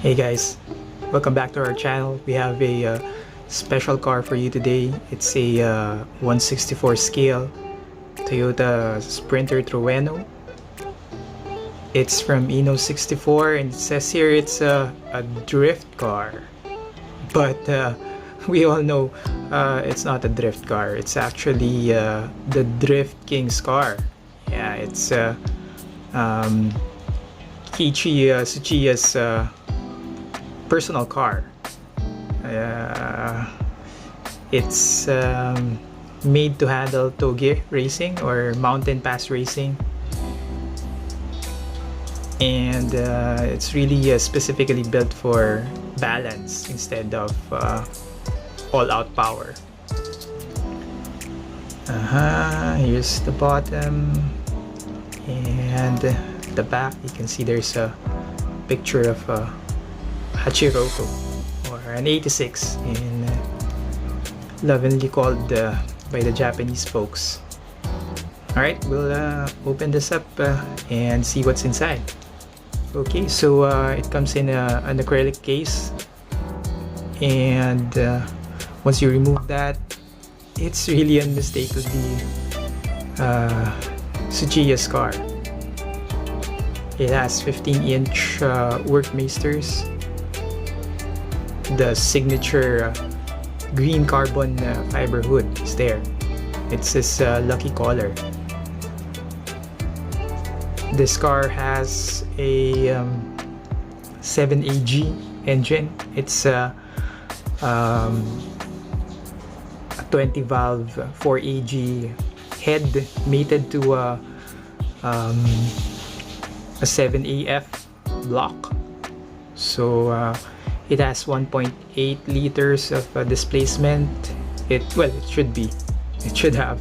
Hey guys, welcome back to our channel. We have a special car for you today. It's a 1/64 scale Toyota Sprinter Trueno. It's from Inno64 and it says here it's a drift car. But we all know it's not a drift car. It's actually the Drift King's car. Yeah, it's Kiichi Tsuchiya's personal car. It's made to handle toge racing or mountain pass racing, and it's really specifically built for balance instead of all-out power. Here's the bottom, and the back you can see there's a picture of Hachiroku, or an 86 in lovingly called by the Japanese folks. Alright, we'll open this up and see what's inside. Okay, so it comes in an acrylic case, and once you remove that, it's really unmistakably Tsuchiya's car. It has 15-inch workmasters. The signature green carbon fiber hood is there. It's this lucky color. This car has a 7AG engine. It's a 20-valve 4AG head mated to a 7AF block. So it has 1.8 liters of displacement. It should have,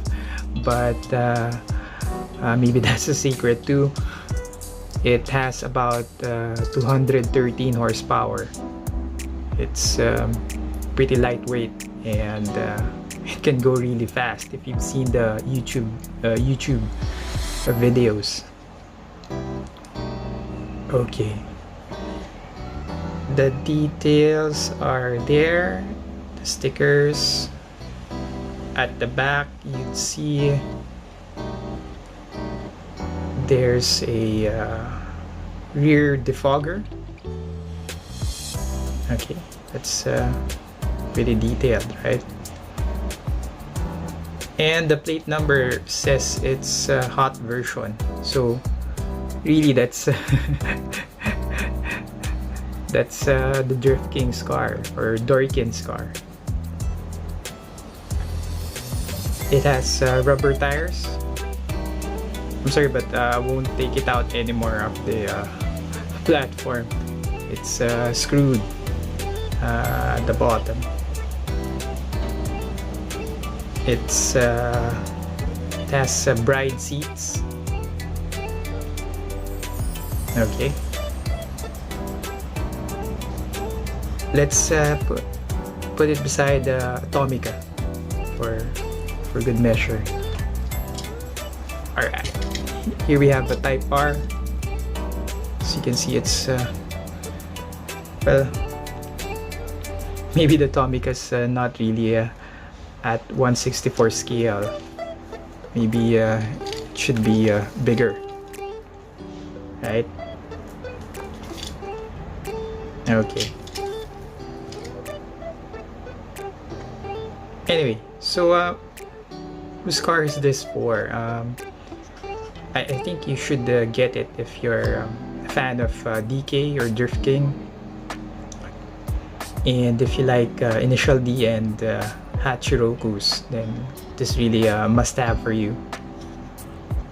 but maybe that's a secret too. It has about 213 horsepower. It's pretty lightweight, and it can go really fast if you've seen the YouTube videos. Okay, the details are there. The stickers at the back, you'd see there's a rear defogger. Okay, that's pretty detailed, right? And the plate number says it's a hot version, so really that's that's the Drift King's car, or Dorkin's car. It has rubber tires. I'm sorry, but I won't take it out anymore of the platform. It's screwed at the bottom. It has bride seats. Okay, let's put it beside Atomica for good measure. Alright, here we have a Type R. As you can see, it's well, maybe the Atomica's not really at 1/64 scale. Maybe it should be bigger, right? Okay. Anyway, so whose car is this for? I think you should get it if you're a fan of DK or Drift King, and if you like Initial D and Hachirokus, then this really a must-have for you.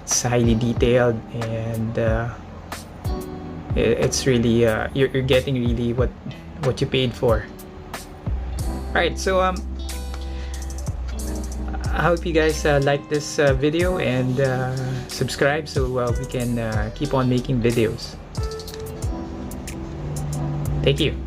It's highly detailed, and it's really you're getting really what you paid for. Alright, so I hope you guys like this video and subscribe so we can keep on making videos. Thank you.